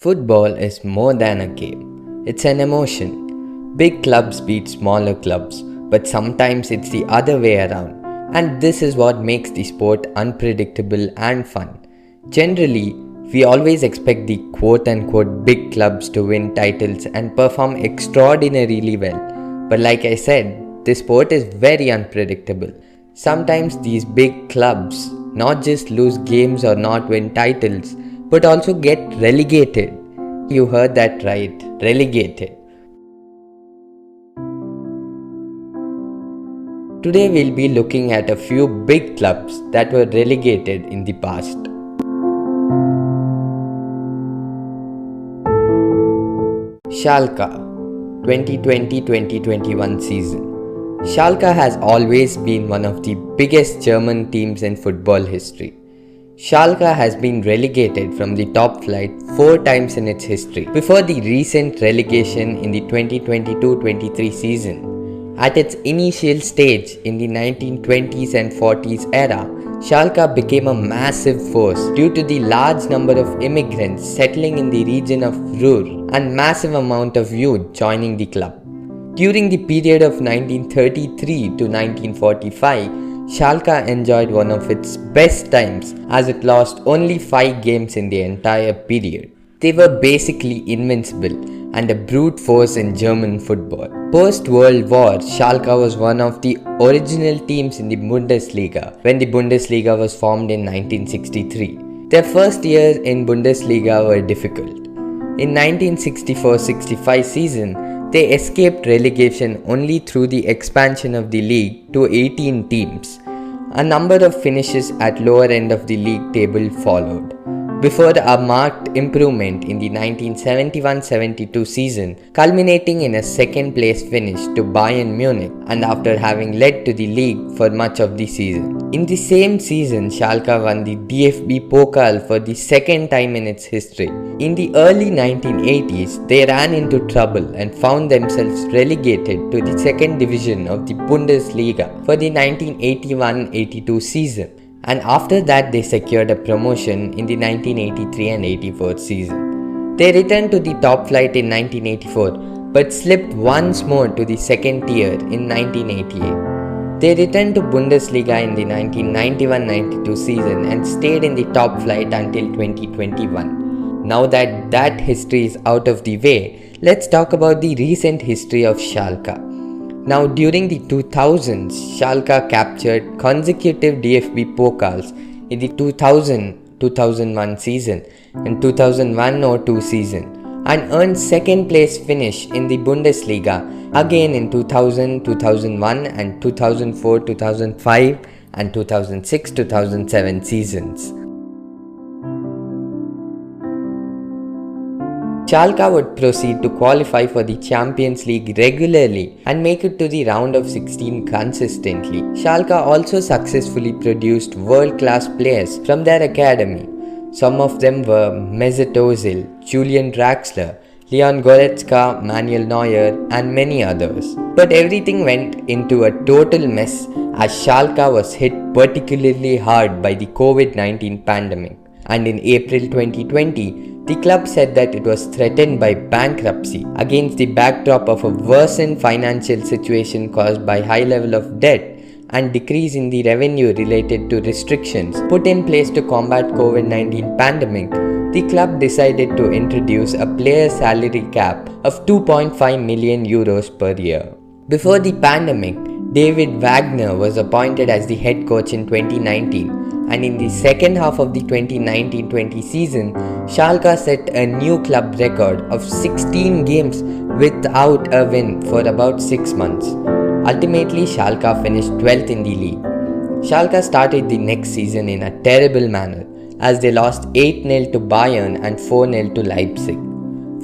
Football is more than a game. It's an emotion. Big clubs beat smaller clubs, but sometimes it's the other way around. And this is what makes the sport unpredictable and fun. Generally, we always expect the quote-unquote big clubs to win titles and perform extraordinarily well. But like I said, this sport is very unpredictable. Sometimes these big clubs not just lose games or not win titles, but also get relegated. You heard that right, relegated. Today we'll be looking at a few big clubs that were relegated in the past. Schalke 2020-2021 season. Schalke has always been one of the biggest German teams in football history. Schalke has been relegated from the top flight 4 times in its history before the recent relegation in the 2022-23 season. At its initial stage in the 1920s and 40s era, Schalke became a massive force due to the large number of immigrants settling in the region of Ruhr and massive amount of youth joining the club. During the period of 1933 to 1945, Schalke enjoyed one of its best times as it lost only 5 games in the entire period. They were basically invincible and a brute force in German football. Post-World War, Schalke was one of the original teams in the Bundesliga when the Bundesliga was formed in 1963. Their first years in Bundesliga were difficult. In 1964-65 season, they escaped relegation only through the expansion of the league to 18 teams. A number of finishes at lower end of the league table followed, before a marked improvement in the 1971-72 season, culminating in a second place finish to Bayern Munich and after having led to the league for much of the season. In the same season, Schalke won the DFB Pokal for the second time in its history. In the early 1980s, they ran into trouble and found themselves relegated to the second division of the Bundesliga for the 1981-82 season. And after that they secured a promotion in the 1983 and 84 season. They returned to the top flight in 1984 but slipped once more to the second tier in 1988. They returned to Bundesliga in the 1991-92 season and stayed in the top flight until 2021. Now that history is out of the way, let's talk about the recent history of Schalke. Now during the 2000s, Schalke captured consecutive DFB Pokals in the 2000-2001 season and 2001-02 season and earned second place finish in the Bundesliga again in 2000-2001 and 2004-2005 and 2006-2007 seasons. Schalke would proceed to qualify for the Champions League regularly and make it to the round of 16 consistently. Schalke also successfully produced world-class players from their academy. Some of them were Mesut Ozil, Julian Draxler, Leon Goretzka, Manuel Neuer and many others. But everything went into a total mess as Schalke was hit particularly hard by the COVID-19 pandemic. And in April 2020, the club said that it was threatened by bankruptcy against the backdrop of a worsened financial situation caused by high level of debt and decrease in the revenue related to restrictions put in place to combat COVID-19 pandemic. The club decided to introduce a player salary cap of 2.5 million euros per year. Before the pandemic, David Wagner was appointed as the head coach in 2019. And in the second half of the 2019-20 season, Schalke set a new club record of 16 games without a win for about 6 months. Ultimately, Schalke finished 12th in the league. Schalke started the next season in a terrible manner as they lost 8-0 to Bayern and 4-0 to Leipzig.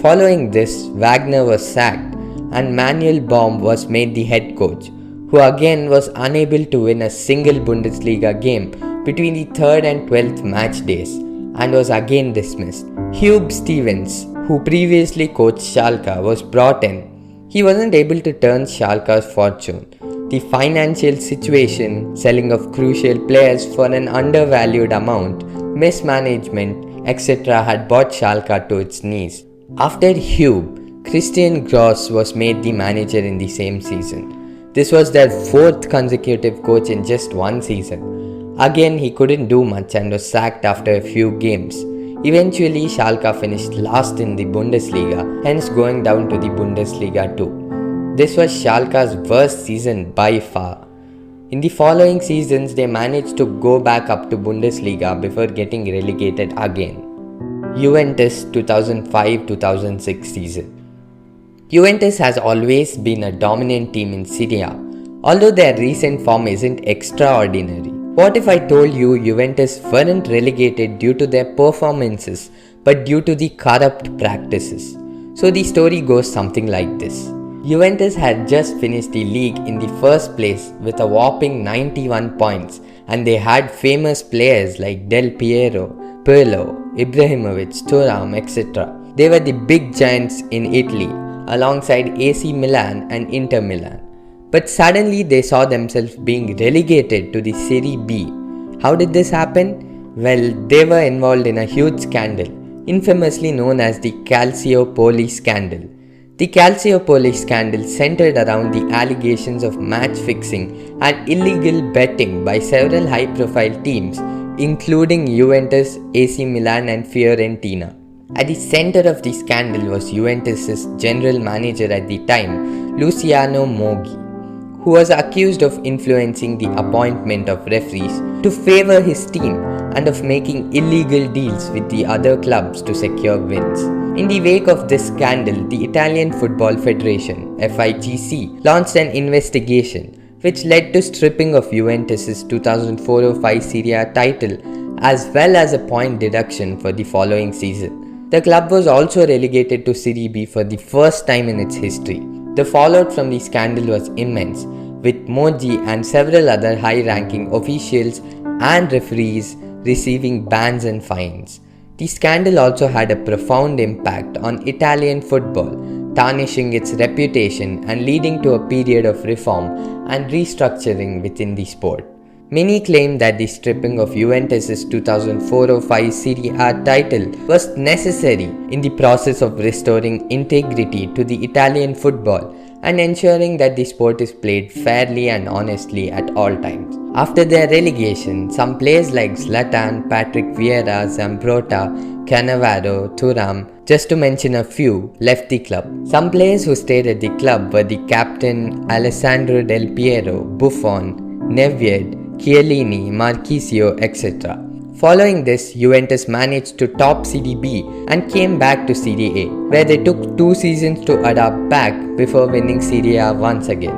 Following this, Wagner was sacked and Manuel Baum was made the head coach, who again was unable to win a single Bundesliga game between the 3rd and 12th match days and was again dismissed. Hugh Stevens, who previously coached Schalke, was brought in. He wasn't able to turn Schalke's fortune. The financial situation, selling of crucial players for an undervalued amount, mismanagement, etc. had brought Schalke to its knees. After Hube, Christian Gross was made the manager in the same season. This was their fourth consecutive coach in just one season. Again, he couldn't do much and was sacked after a few games. Eventually, Schalke finished last in the Bundesliga, hence going down to the Bundesliga 2. This was Schalke's worst season by far. In the following seasons, they managed to go back up to Bundesliga before getting relegated again. Juventus 2005-2006 season. Juventus has always been a dominant team in Serie A, although their recent form isn't extraordinary. What if I told you Juventus weren't relegated due to their performances, but due to the corrupt practices? So the story goes something like this. Juventus had just finished the league in the first place with a whopping 91 points, and they had famous players like Del Piero, Pirlo, Ibrahimovic, Thuram, etc. They were the big giants in Italy, alongside AC Milan and Inter Milan. But suddenly they saw themselves being relegated to the Serie B. How did this happen? Well, they were involved in a huge scandal, infamously known as the Calciopoli scandal. The Calciopoli scandal centered around the allegations of match fixing and illegal betting by several high-profile teams, including Juventus, AC Milan and Fiorentina. At the center of the scandal was Juventus' general manager at the time, Luciano Moggi, who was accused of influencing the appointment of referees to favor his team and of making illegal deals with the other clubs to secure wins. In the wake of this scandal, the Italian Football Federation, FIGC, launched an investigation which led to stripping of Juventus' 2004-05 Serie A title as well as a point deduction for the following season. The club was also relegated to Serie B for the first time in its history. The fallout from the scandal was immense, with Moggi and several other high-ranking officials and referees receiving bans and fines. The scandal also had a profound impact on Italian football, tarnishing its reputation and leading to a period of reform and restructuring within the sport. Many claim that the stripping of Juventus' 2004-05 Serie A title was necessary in the process of restoring integrity to the Italian football and ensuring that the sport is played fairly and honestly at all times. After their relegation, some players like Zlatan, Patrick Vieira, Zambrotta, Cannavaro, Thuram, just to mention a few, left the club. Some players who stayed at the club were the captain Alessandro Del Piero, Buffon, Nedved, Chiellini, Marchisio, etc. Following this, Juventus managed to top Serie B and came back to Serie A, where they took 2 seasons to adapt back before winning Serie A once again.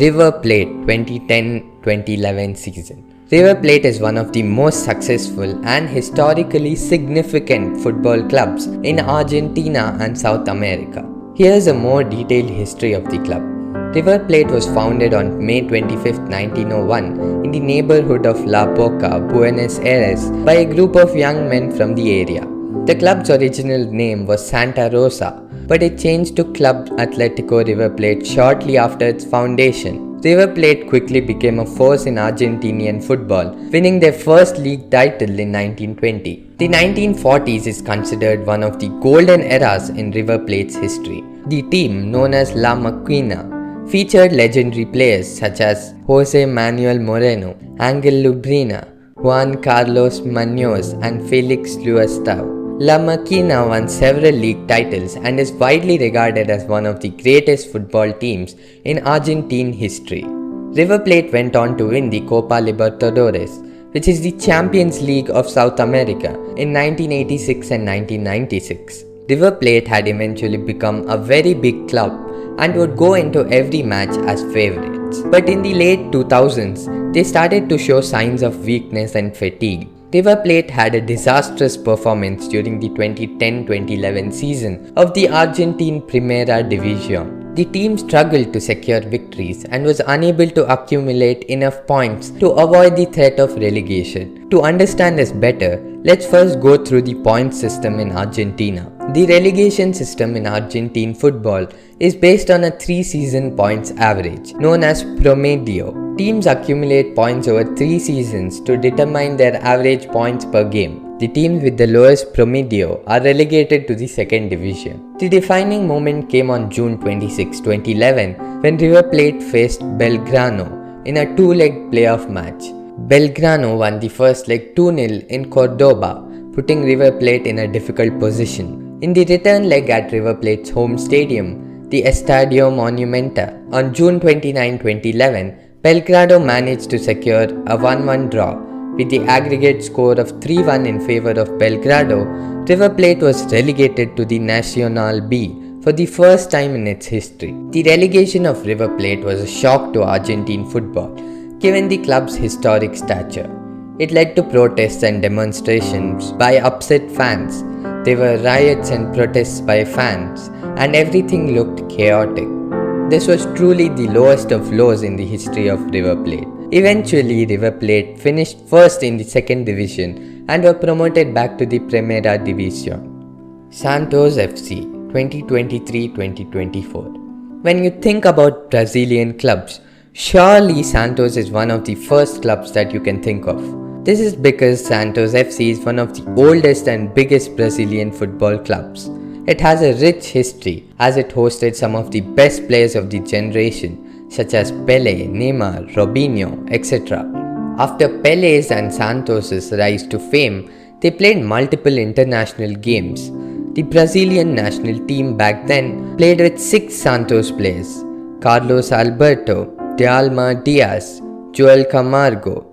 River Plate 2010-2011 season. River Plate is one of the most successful and historically significant football clubs in Argentina and South America. Here's a more detailed history of the club. River Plate was founded on May 25, 1901 in the neighborhood of La Boca, Buenos Aires by a group of young men from the area. The club's original name was Santa Rosa, but it changed to Club Atlético River Plate shortly after its foundation. River Plate quickly became a force in Argentinian football, winning their first league title in 1920. The 1940s is considered one of the golden eras in River Plate's history. The team, known as La Maquina, featured legendary players such as Jose Manuel Moreno, Angel Lubrina, Juan Carlos Muñoz and Felix Luestau. La Maquina won several league titles and is widely regarded as one of the greatest football teams in Argentine history. River Plate went on to win the Copa Libertadores, which is the Champions League of South America, in 1986 and 1996. River Plate had eventually become a very big club and would go into every match as favorites. But in the late 2000s, they started to show signs of weakness and fatigue. River Plate had a disastrous performance during the 2010-2011 season of the Argentine Primera División. The team struggled to secure victories and was unable to accumulate enough points to avoid the threat of relegation. To understand this better, let's first go through the point system in Argentina. The relegation system in Argentine football is based on a 3-season points average, known as promedio. Teams accumulate points over 3 seasons to determine their average points per game. the teams with the lowest promedio are relegated to the second division. The defining moment came on June 26, 2011 when River Plate faced Belgrano in a two-leg playoff match. Belgrano won the first leg 2-0 in Cordoba, putting River Plate in a difficult position. In the return leg at River Plate's home stadium, the Estadio Monumental, on June 29, 2011, Belgrano managed to secure a 1-1 draw. With the aggregate score of 3-1 in favour of Belgrado, River Plate was relegated to the Nacional B for the first time in its history. The relegation of River Plate was a shock to Argentine football, given the club's historic stature. It led to protests and demonstrations by upset fans. There were riots and protests by fans, and everything looked chaotic. This was truly the lowest of lows in the history of River Plate. Eventually, River Plate finished first in the second division and were promoted back to the Primera División. Santos FC 2023-2024. When you think about Brazilian clubs, surely Santos is one of the first clubs that you can think of. This is because Santos FC is one of the oldest and biggest Brazilian football clubs. It has a rich history as it hosted some of the best players of the generation such as Pelé, Neymar, Robinho, etc. After Pelé's and Santos's rise to fame, they played multiple international games. The Brazilian national team back then played with 6 Santos players: Carlos Alberto, Dalma Diaz, Joel Camargo,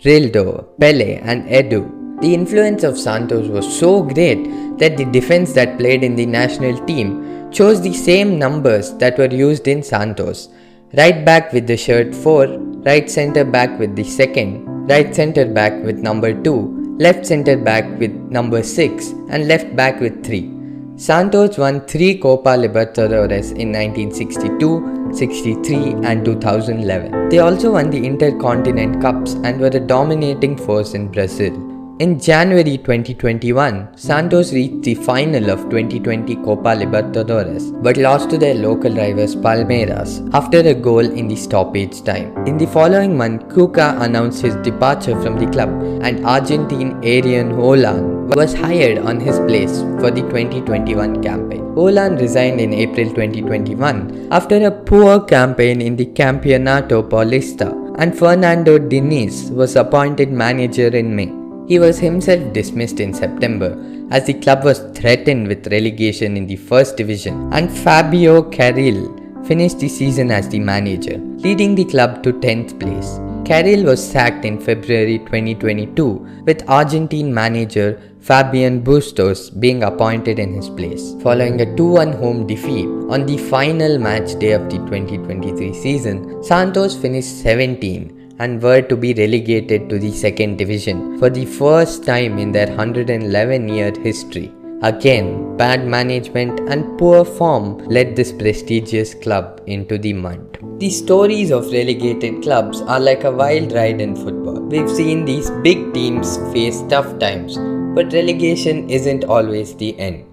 Rildo, Pelé and Edu. The influence of Santos was so great that the defense that played in the national team chose the same numbers that were used in Santos. Right back with the shirt 4, right centre back with the second, right centre back with number 2, left centre back with number 6 and left back with 3. Santos won 3 Copa Libertadores in 1962, 63 and 2011. They also won the Intercontinental Cups and were a dominating force in Brazil. In January 2021, Santos reached the final of 2020 Copa Libertadores but lost to their local rivals Palmeiras after a goal in the stoppage time. In the following month, Cuca announced his departure from the club and Argentine Arian Holan was hired on his place for the 2021 campaign. Holan resigned in April 2021 after a poor campaign in the Campeonato Paulista, and Fernando Diniz was appointed manager in May. He was himself dismissed in September as the club was threatened with relegation in the first division, and Fabio Carril finished the season as the manager, leading the club to 10th place. Carril was sacked in February 2022 with Argentine manager Fabian Bustos being appointed in his place. Following a 2-1 home defeat on the final match day of the 2023 season, Santos finished 17th and were to be relegated to the second division for the first time in their 111-year history. Again, bad management and poor form led this prestigious club into the mud. The stories of relegated clubs are like a wild ride in football. We've seen these big teams face tough times, but relegation isn't always the end.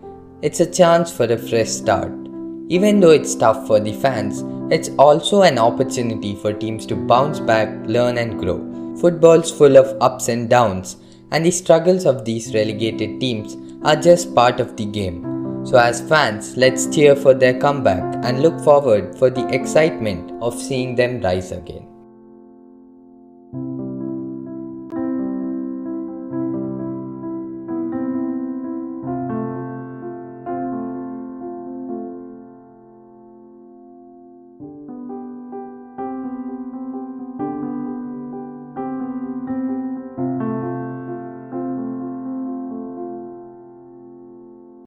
It's a chance for a fresh start. Even though it's tough for the fans, it's also an opportunity for teams to bounce back, learn and grow. Football's full of ups and downs, and the struggles of these relegated teams are just part of the game. So as fans, let's cheer for their comeback and look forward for the excitement of seeing them rise again.